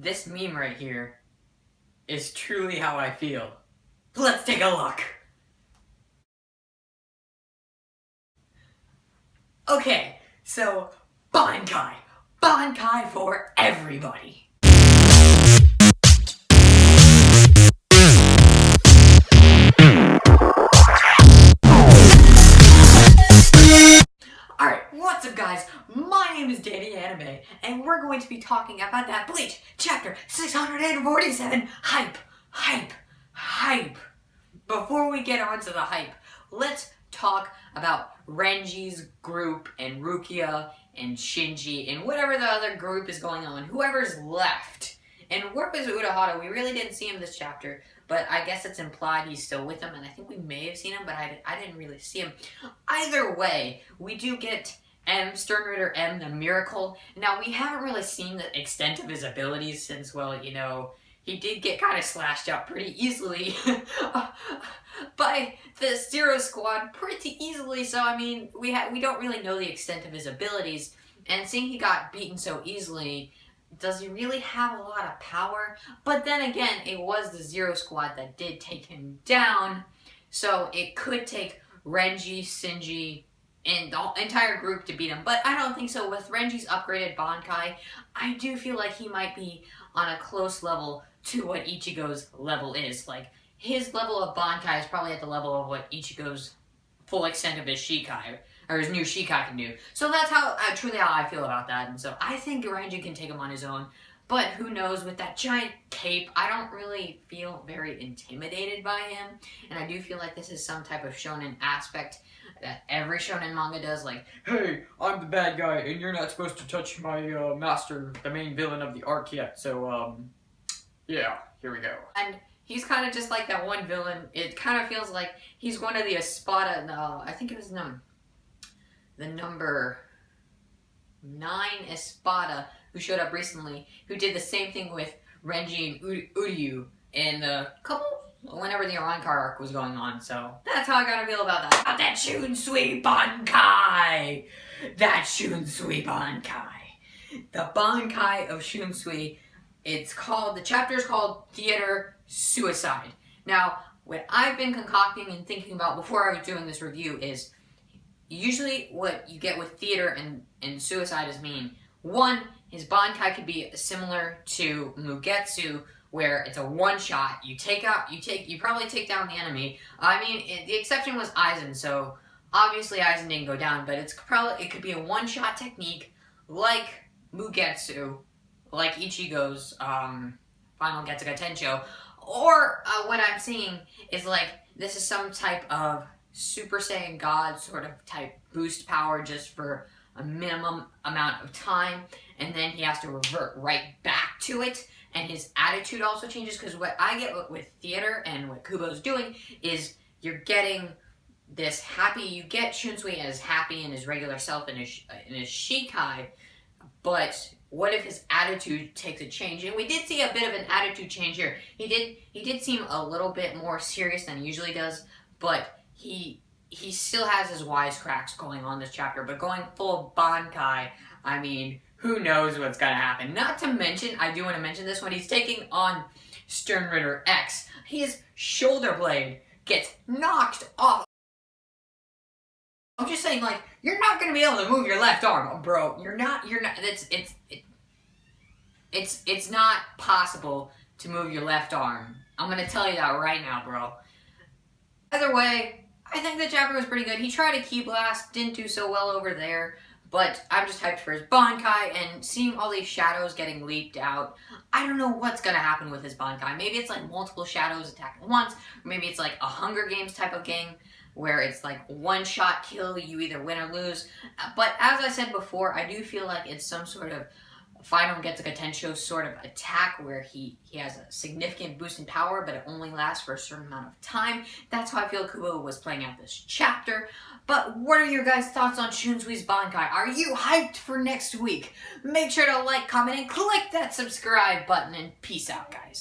this meme right here is truly how I feel. Let's take a look. Okay, so Bankai. Bankai for everybody. Alright, what's up guys? My name is Danny Anime, and we're going to be talking about that Bleach chapter 647 hype. Before we get on to the hype, let's talk about Renji's group and Rukia and Shinji and whatever the other group is going on, whoever's left. And where was Urahara? We really didn't see him this chapter, but I guess it's implied he's still with them, and I think we may have seen him, but I didn't really see him. Either way, we do get Stern Ritter M, the Miracle. Now, we haven't really seen the extent of his abilities since, well, you know, he did get kind of slashed out pretty easily by the Zero Squad pretty easily, so I mean, we don't really know the extent of his abilities, and seeing he got beaten so easily, does he really have a lot of power? But then again, it was the Zero Squad that did take him down, so it could take Renji, Shinji, and the entire group to beat him. But I don't think so. With Renji's upgraded Bankai, I do feel like he might be on a close level to what Ichigo's level is. Like, his level of Bankai is probably at the level of what Ichigo's full extent of his Shikai, or his new Shikai can do. So that's truly how I feel about that. And so I think Renji can take him on his own. But who knows, with that giant cape, I don't really feel very intimidated by him. And I do feel like this is some type of shonen aspect that every shonen manga does, like, hey, I'm the bad guy, and you're not supposed to touch my master, the main villain of the arc yet, so, yeah, here we go. And he's kind of just like that one villain. It kind of feels like he's one of the Espada, no, I think it was the number 9 Espada, who showed up recently, who did the same thing with Renji and Uryu in the whenever the Arankar arc was going on, so that's how I gotta feel about that. About that Shunsui Bankai! That Shunsui Bankai! The Bankai of Shunsui, the chapter is called Theater Suicide. Now, what I've been concocting and thinking about before I was doing this review is, usually what you get with theater and suicide is one, his Bankai could be similar to Mugetsu, where it's a one-shot, you probably take down the enemy. I mean, the exception was Aizen, so obviously Aizen didn't go down, but it could be a one-shot technique, like Mugetsu, like Ichigo's Final Getsuga Tensho, or what I'm seeing is like, this is some type of Super Saiyan God sort of type boost power just for a minimum amount of time, and then he has to revert right back to it. And his attitude also changes, because what I get with theater and what Kubo's doing is you're getting this happy, you get Shunsui as happy in his regular self in his Shikai, but what if his attitude takes a change? And we did see a bit of an attitude change here. He did seem a little bit more serious than he usually does, but he still has his wisecracks going on this chapter, but going full Bankai, I mean, who knows what's gonna happen. Not to mention, I do want to mention this, when he's taking on Stern Ritter X, his shoulder blade gets knocked off. I'm just saying, like, you're not gonna be able to move your left arm, bro. You're not, it's not possible to move your left arm. I'm gonna tell you that right now, bro. Either way, I think the chapter was pretty good. He tried a Ki Blast, didn't do so well over there. But I'm just hyped for his Bankai, and seeing all these shadows getting leaked out, I don't know what's going to happen with his Bankai. Maybe it's like multiple shadows attack at once, or maybe it's like a Hunger Games type of game, where it's like one-shot kill, you either win or lose. But as I said before, I do feel like it's some sort of Final Getsuga Tensho sort of attack, where he has a significant boost in power, but it only lasts for a certain amount of time. That's how I feel Kubo was playing out this chapter. But what are your guys' thoughts on Shunsui's Bankai? Are you hyped for next week? Make sure to like, comment, and click that subscribe button, and peace out, guys.